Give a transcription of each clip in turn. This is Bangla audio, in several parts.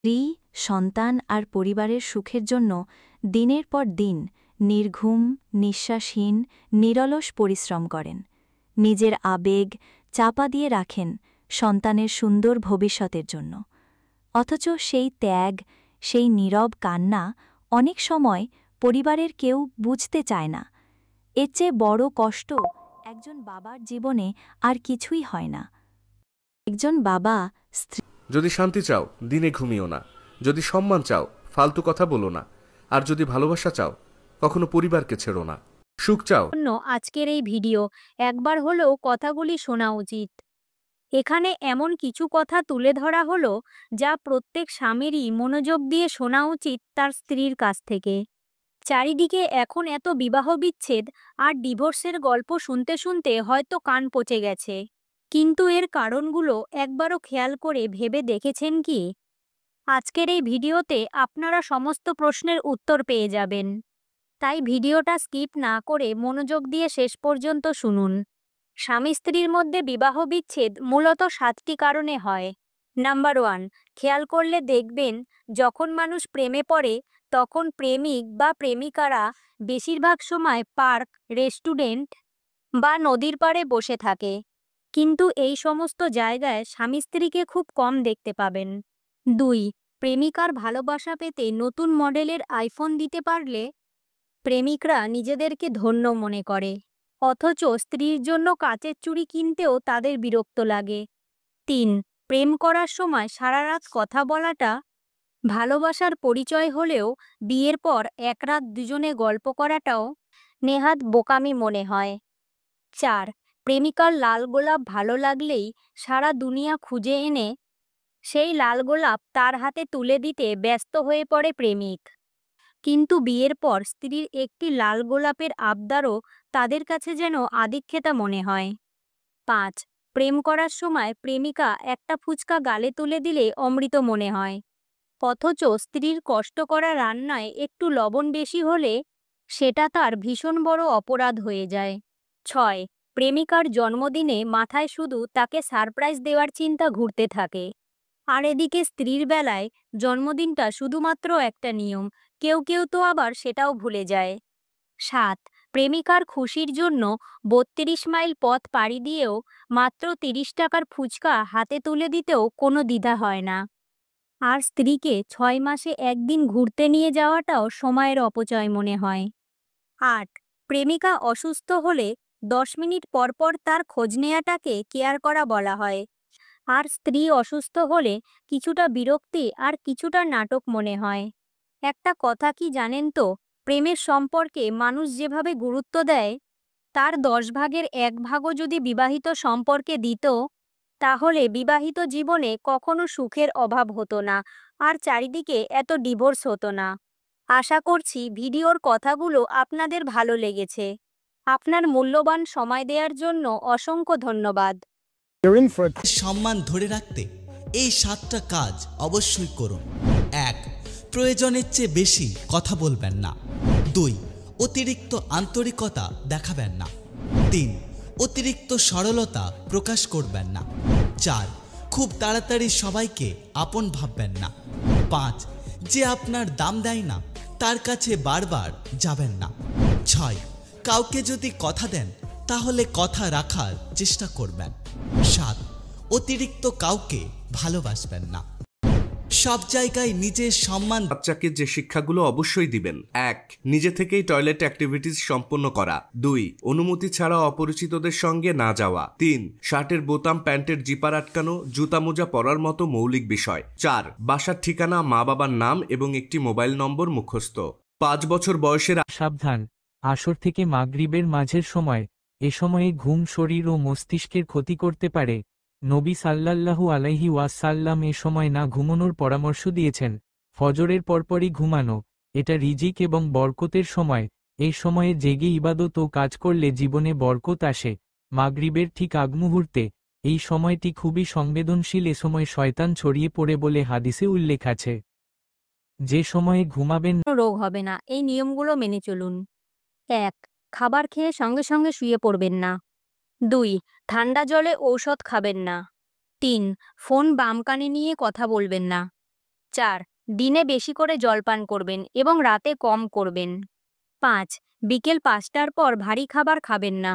স্ত্রী, সন্তান আর পরিবারের সুখের জন্য দিনের পর দিন নির্ঘুম, নিঃশ্বাসহীন, নিরলস পরিশ্রম করেন। নিজের আবেগ চাপা দিয়ে রাখেন সন্তানের সুন্দর ভবিষ্যতের জন্য। অথচ সেই ত্যাগ, সেই নীরব কান্না অনেক সময় পরিবারের কেউ বুঝতে চায় না। এর চেয়ে বড় কষ্ট একজন বাবার জীবনে আর কিছুই হয় না। একজন বাবা স্ত্রী যদি শান্তি চাও দিনে ঘুমিও না, যদি সম্মান চাও ফালতু কথা বলো না, আর যদি ভালোবাসা চাও কখনো পরিবারকে ছেড়ো না। সুখ চাও জন্য আজকের এই ভিডিও একবার হলেও কথাগুলি শোনা উচিত। এখানে এমন কিছু কথা তুলে ধরা হলো যা প্রত্যেক স্বামীরই মনোযোগ দিয়ে শোনা উচিত তার স্ত্রীর কাছ থেকে। চারিদিকে এখন এত বিবাহ বিচ্ছেদ আর ডিভোর্সের গল্প শুনতে শুনতে হয়তো কান পচে গেছে, কিন্তু এর কারণগুলো একবারও খেয়াল করে ভেবে দেখেছেন কি? আজকের এই ভিডিওতে আপনারা সমস্ত প্রশ্নের উত্তর পেয়ে যাবেন, তাই ভিডিওটা স্কিপ না করে মনোযোগ দিয়ে শেষ পর্যন্ত শুনুন। স্বামী স্ত্রীর মধ্যে বিবাহ বিচ্ছেদ মূলত 7টি কারণে হয়। নাম্বার 1, খেয়াল করলে দেখবেন যখন মানুষ প্রেমে পড়ে তখন প্রেমিক বা প্রেমিকারা বেশিরভাগ সময় পার্ক, রেস্টুরেন্ট বা নদীর পাড়ে বসে থাকে, কিন্তু এই সমস্ত জায়গায় স্বামী স্ত্রীকে খুব কম দেখতে পাবেন। 2, প্রেমিকার ভালোবাসা পেতে নতুন মডেলের আইফোন দিতে পারলে প্রেমিকরা নিজেদেরকে ধন্য মনে করে, অথচ স্ত্রীর জন্য কাচের চুড়ি কিনতেও তাদের বিরক্ত লাগে। 3, প্রেম করার সময় সারা রাত কথা বলাটা ভালোবাসার পরিচয় হলেও বিয়ের পর এক রাত দুজনে গল্প করাটাও নেহাত বোকামি মনে হয়। 4, প্রেমিকার লাল গোলাপ ভালো লাগলেই সারা দুনিয়া খুঁজে এনে সেই লাল গোলাপ তার হাতে তুলে দিতে ব্যস্ত হয়ে পড়ে প্রেমিক, কিন্তু বিয়ের পর স্ত্রীর একটি লাল গোলাপের আবদারও তাদের কাছে যেন আদিক্ষেতা মনে হয়। 5, প্রেম করার সময় প্রেমিকা একটা ফুচকা গালে তুলে দিলে অমৃত মনে হয়, অথচ স্ত্রীর কষ্ট করা রান্নায় একটু লবণ বেশি হলে সেটা তার ভীষণ বড় অপরাধ হয়ে যায়। 6, প্রেমিকার জন্মদিনে মাথায় শুধু তাকে সারপ্রাইজ দেওয়ার চিন্তা ঘুরতে থাকে, আর এদিকে স্ত্রীর বেলায় জন্মদিনটা শুধুমাত্র একটা নিয়ম, কেউ কেউ তো আবার সেটাও ভুলে যায়। 7, প্রেমিকার খুশির জন্য 32 মাইল পথ পাড়ি দিয়েও মাত্র 30 টাকার ফুচকা হাতে তুলে দিতেও কোনো দ্বিধা হয় না, আর স্ত্রীকে 6 মাসে একদিন ঘুরতে নিয়ে যাওয়াটাও সময়ের অপচয় মনে হয়। 8, প্রেমিকা অসুস্থ হলে 10 মিনিট পর পর তার খোঁজ নেওয়াটাকে কেয়ার করা বলা হয়, আর স্ত্রী অসুস্থ হলে কিছুটা বিরক্তি আর কিছুটা নাটক মনে হয়। একটা কথা কি জানেন তো, প্রেমের সম্পর্কে মানুষ যেভাবে গুরুত্ব দেয় তার 10 ভাগের 1 ভাগও যদি বিবাহিত সম্পর্কে দিত, তাহলে বিবাহিত জীবনে কখনো সুখের অভাব হতো না আর চারিদিকে এত ডিভোর্স হতো না। আশা করছি ভিডিওর কথাগুলো আপনাদের ভালো লেগেছে। আপনার মূল্যবান সময় দেওয়ার জন্য অসংখ্য ধন্যবাদ। সম্মান ধরে রাখতে এই 7টা কাজ অবশ্যই করুন। 1, প্রয়োজনের চেয়ে বেশি কথা বলবেন না। 2, অতিরিক্ত আন্তরিকতা দেখাবেন না। 3, অতিরিক্ত সরলতা প্রকাশ করবেন না। 4, খুব তাড়াতাড়ি সবাইকে আপন ভাববেন না। 5, যে আপনার দাম দেয় না তার কাছে বারবার যাবেন না। 6, কাউকে যদি কথা দেন তাহলে কথা রাখার চেষ্টা করবেন। 7, অতিরিক্ত কাউকে ভালোবাসবেন না। সব জায়গায় নিজের সম্মান। বাচ্চাকে যে শিক্ষাগুলো অবশ্যই দিবেন: 1, নিজে থেকেই টয়লেট অ্যাক্টিভিটিস সম্পন্ন করা। 2, অনুমতি ছাড়া অপরিচিতদের সঙ্গে না যাওয়া। 3, শার্টের বোতাম প্যান্টের জিপার আটকানো, জুতা মোজা পরার মতো মৌলিক বিষয়। 4, বাসার ঠিকানা, মা বাবার নাম এবং একটি মোবাইল নম্বর মুখস্থ। 5 বছর বয়সের সাবধান, আসর থেকে মাগরিবের মাঝের সময়, এ সময়ে ঘুম শরীর ও মস্তিষ্কের ক্ষতি করতে পারে। নবী সাল্লাল্লাহু আলাইহি ওয়াসাল্লাম এ সময় না ঘুমানোর পরামর্শ দিয়েছেন। ফজরের পরপরই ঘুমানো, এটা রিজিক এবং বরকতের সময়, এই সময়ে জেগে ইবাদত ও কাজ করলে জীবনে বরকত আসে। মাগরিবের ঠিক আগ মুহূর্তে, এই সময়টি খুবই সংবেদনশীল, এ সময় শয়তান ছড়িয়ে পড়ে বলে হাদিসে উল্লেখ আছে। যে সময়ে ঘুমাবেন রোগ হবে না, এই নিয়মগুলো মেনে চলুন। 1, খাবার খেয়ে সঙ্গে সঙ্গে শুয়ে পড়বেন না। 2, ঠান্ডা জলে ঔষধ খাবেন না। 3, ফোন বাম কানে নিয়ে কথা বলবেন না। 4. দিনে বেশি করে জলপান করবেন এবং রাতে কম করবেন। 5. বিকেল 5টার পর ভারী খাবার খাবেন না।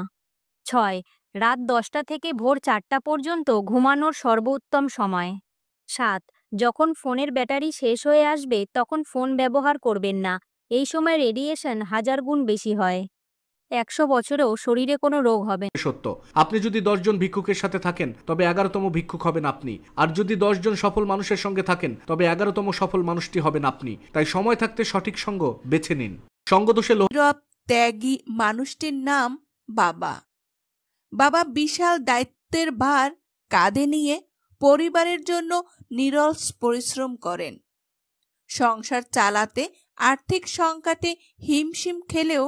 6. রাত 10টা থেকে ভোর 4টা পর্যন্ত ঘুমানোর সর্বোত্তম সময়। 7. যখন ফোনের ব্যাটারি শেষ হয়ে আসবে তখন ফোন ব্যবহার করবেন না, এই সময় রেডিয়েশন 1000 গুণ বেশি হয়। 100 বছরেও শরীরে কোনো রোগ হবে না। সত্য, আপনি যদি 10 জন ভিক্ষুকের সাথে থাকেন তবে 11তম ভিক্ষুক হবেন আপনি, আর যদি 10 জন সফল মানুষের সঙ্গে থাকেন তবে 11তম সফল মানুষটি হবেন আপনি। তাই সময় থাকতে সঠিক সঙ্গ বেছে নিন। সঙ্গদোষে নীরব ত্যাগী মানুষটির নাম বাবা। বাবা বিশাল দায়িত্বের ভার কাঁধে নিয়ে পরিবারের জন্য নিরলস পরিশ্রম করেন। সংসার চালাতে আর্থিক সংকটে হিমশিম খেলেও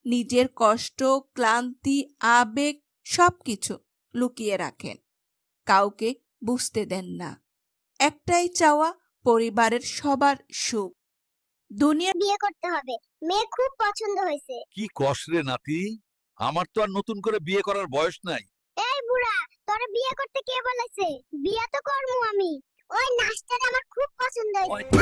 নিজের কষ্ট, ক্লান্তি, আবেগ সবকিছু লুকিয়ে রাখেন, কাউকে বুঝতে দেন না। একটাই চাওয়া, পরিবারের সবার সুখ। দুনিয়া বিয়ে করতে হবে, মেয়ে খুব পছন্দ হয়েছে। কি কষ্ট রে নাতি, আমার তো আর নতুন করে বিয়ে করার বয়স নাই। এই বুড়া, তোরে বিয়ে করতে কে বলেছে? বিয়ে তো করবো আমি। ওই নাচটা আমার খুব পছন্দ হয়েছে।